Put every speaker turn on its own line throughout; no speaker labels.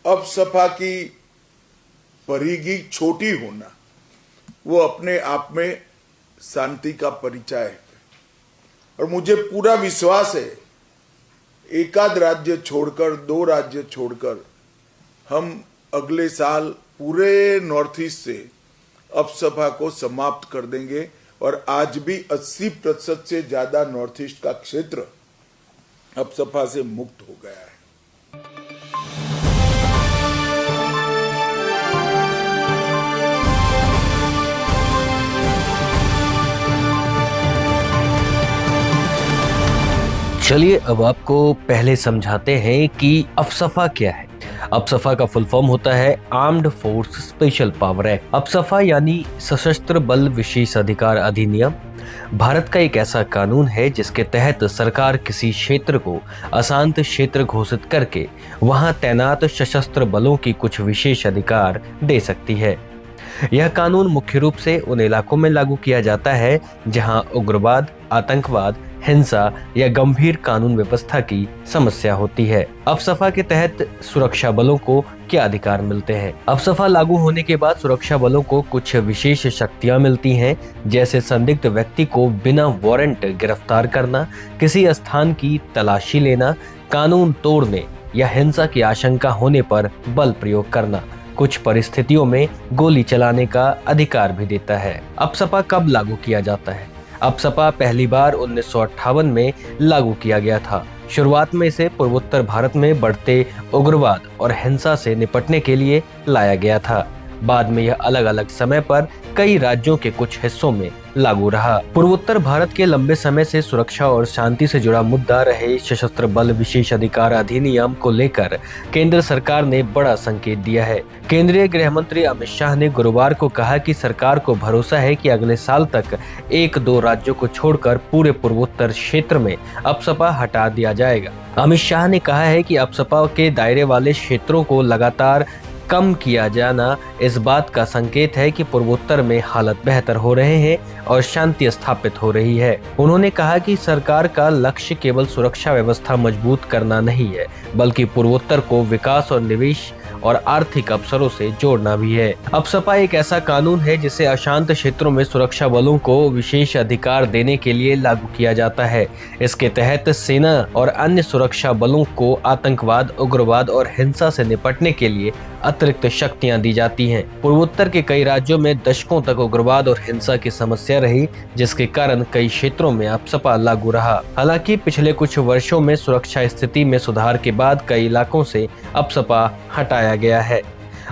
अब सपा की परिधि छोटी होना वो अपने आप में शांति का परिचय है। और मुझे पूरा विश्वास है, एकाध राज्य छोड़कर, 2 राज्य छोड़कर हम अगले साल पूरे नॉर्थ ईस्ट से अपसपा को समाप्त कर देंगे। और आज भी 80% से ज्यादा नॉर्थ ईस्ट का क्षेत्र अपसपा से मुक्त हो गया है।
चलिए अब आपको पहले समझाते हैं कि अपसपा क्या है। अपसपा का फुल फॉर्म होता है armed force special power act. AFSPA यानी सशस्त्र बल विशेष अधिकार अधिनियम भारत का एक ऐसा कानून है जिसके तहत सरकार किसी क्षेत्र को अशांत क्षेत्र घोषित करके वहां तैनात सशस्त्र बलों की कुछ विशेष अधिकार दे सकती है। यह कानून मुख्य रूप से उन इलाकों में लागू किया जाता है जहां उग्रवाद, आतंकवाद, हिंसा या गंभीर कानून व्यवस्था की समस्या होती है। अपसपा के तहत सुरक्षा बलों को क्या अधिकार मिलते हैं? अपसपा लागू होने के बाद सुरक्षा बलों को कुछ विशेष शक्तियां मिलती हैं, जैसे संदिग्ध व्यक्ति को बिना वारंट गिरफ्तार करना, किसी स्थान की तलाशी लेना, कानून तोड़ने या हिंसा की आशंका होने पर बल प्रयोग करना, कुछ परिस्थितियों में गोली चलाने का अधिकार भी देता है। अपसपा कब लागू किया जाता है? अपसपा पहली बार 1958 में लागू किया गया था। शुरुआत में इसे पूर्वोत्तर भारत में बढ़ते उग्रवाद और हिंसा से निपटने के लिए लाया गया था। बाद में यह अलग अलग समय पर कई राज्यों के कुछ हिस्सों में लागू रहा। पूर्वोत्तर भारत के लंबे समय से सुरक्षा और शांति से जुड़ा मुद्दा रहे सशस्त्र बल विशेष अधिकार अधिनियम को लेकर केंद्र सरकार ने बड़ा संकेत दिया है। केंद्रीय गृह मंत्री अमित शाह ने गुरुवार को कहा कि सरकार को भरोसा है कि अगले साल तक 1-2 राज्यों को छोड़कर पूरे पूर्वोत्तर क्षेत्र में अपसपा हटा दिया जाएगा। अमित शाह ने कहा है कि अपसपा के दायरे वाले क्षेत्रों को लगातार कम किया जाना इस बात का संकेत है कि पूर्वोत्तर में हालत बेहतर हो रहे हैं और शांति स्थापित हो रही है। उन्होंने कहा कि सरकार का लक्ष्य केवल सुरक्षा व्यवस्था मजबूत करना नहीं है, बल्कि पूर्वोत्तर को विकास और निवेश और आर्थिक अवसरों से जोड़ना भी है। अपसपा एक ऐसा कानून है जिसे अशांत क्षेत्रों में सुरक्षा बलों को विशेष अधिकार देने के लिए लागू किया जाता है। इसके तहत सेना और अन्य सुरक्षा बलों को आतंकवाद, उग्रवाद और हिंसा से निपटने के लिए अतिरिक्त शक्तियां दी जाती हैं। पूर्वोत्तर के कई राज्यों में दशकों तक उग्रवाद और हिंसा की समस्या रही, जिसके कारण कई क्षेत्रों में अपसपा लागू रहा। हालांकि पिछले कुछ वर्षों में सुरक्षा स्थिति में सुधार के बाद कई इलाकों से अपसपा हटाया गया है।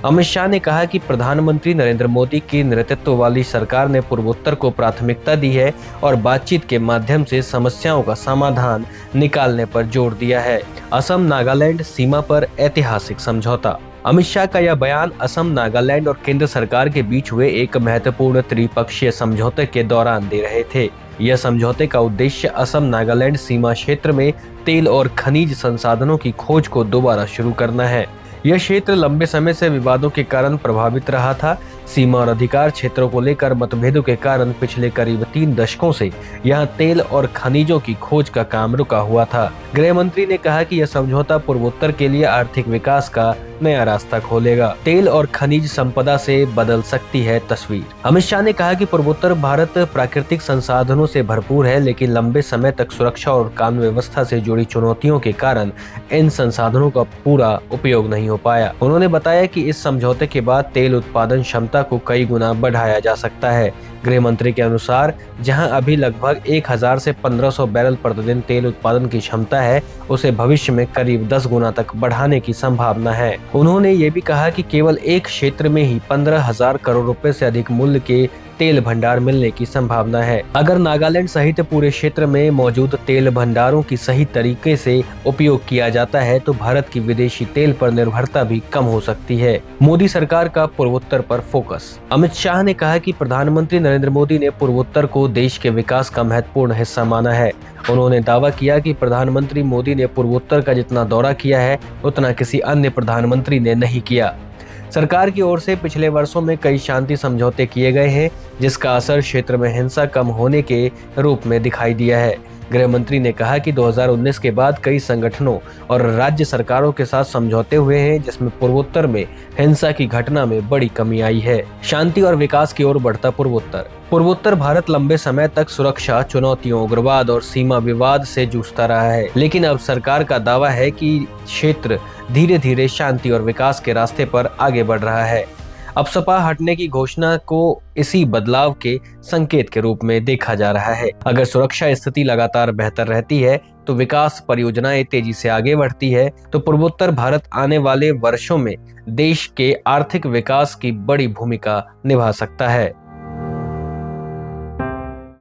अमित शाह ने कहा कि प्रधानमंत्री नरेंद्र मोदी की नेतृत्व वाली सरकार ने पूर्वोत्तर को प्राथमिकता दी है और बातचीत के माध्यम से समस्याओं का समाधान निकालने पर जोर दिया है। असम नागालैंड सीमा पर ऐतिहासिक समझौता। अमित शाह का यह बयान असम, नागालैंड और केंद्र सरकार के बीच हुए एक महत्वपूर्ण त्रिपक्षीय समझौते के दौरान दे रहे थे। यह समझौते का उद्देश्य असम नागालैंड सीमा क्षेत्र में तेल और खनिज संसाधनों की खोज को दोबारा शुरू करना है। यह क्षेत्र लंबे समय से विवादों के कारण प्रभावित रहा था। सीमा और अधिकार क्षेत्रों को लेकर मतभेदों के कारण पिछले करीब 3 दशकों से यहां तेल और खनिजों की खोज का काम रुका हुआ था। गृह मंत्री ने कहा कि यह समझौता पूर्वोत्तर के लिए आर्थिक विकास का नया रास्ता खोलेगा। तेल और खनिज संपदा से बदल सकती है तस्वीर। अमित शाह ने कहा कि पूर्वोत्तर भारत प्राकृतिक संसाधनों से भरपूर है, लेकिन लंबे समय तक सुरक्षा और कानून व्यवस्था से जुड़ी चुनौतियों के कारण इन संसाधनों का पूरा उपयोग नहीं हो पाया। उन्होंने बताया कि इस समझौते के बाद तेल उत्पादन क्षमता को कई गुना बढ़ाया जा सकता है। गृह मंत्री के अनुसार जहां अभी लगभग 1000 से 1500 बैरल प्रतिदिन तेल उत्पादन की क्षमता है, उसे भविष्य में करीब 10 गुना तक बढ़ाने की संभावना है। उन्होंने ये भी कहा कि केवल एक क्षेत्र में ही 15,000 करोड़ रुपए से अधिक मूल्य के तेल भंडार मिलने की संभावना है। अगर नागालैंड सहित पूरे क्षेत्र में मौजूद तेल भंडारों की सही तरीके से उपयोग किया जाता है तो भारत की विदेशी तेल पर निर्भरता भी कम हो सकती है। मोदी सरकार का पूर्वोत्तर पर फोकस। अमित शाह ने कहा कि प्रधानमंत्री नरेंद्र मोदी ने पूर्वोत्तर को देश के विकास का महत्वपूर्ण हिस्सा माना है। उन्होंने दावा किया कि प्रधानमंत्री मोदी ने पूर्वोत्तर का जितना दौरा किया है उतना किसी अन्य प्रधानमंत्री ने नहीं किया। सरकार की ओर से पिछले वर्षों में कई शांति समझौते किए गए हैं, जिसका असर क्षेत्र में हिंसा कम होने के रूप में दिखाई दिया है। गृह मंत्री ने कहा कि 2019 के बाद कई संगठनों और राज्य सरकारों के साथ समझौते हुए हैं, जिसमें पूर्वोत्तर में हिंसा की घटना में बड़ी कमी आई है। शांति और विकास की ओर बढ़ता पूर्वोत्तर भारत लंबे समय तक सुरक्षा चुनौतियों, उग्रवाद और सीमा विवाद से जूझता रहा है, लेकिन अब सरकार का दावा है कि क्षेत्र धीरे धीरे शांति और विकास के रास्ते पर आगे बढ़ रहा है। अब सपा हटने की घोषणा को इसी बदलाव के संकेत के रूप में देखा जा रहा है। अगर सुरक्षा स्थिति लगातार बेहतर रहती है तो विकास परियोजनाएं तेजी से आगे बढ़ती है तो पूर्वोत्तर भारत आने वाले वर्षों में देश के आर्थिक विकास की बड़ी भूमिका निभा सकता है।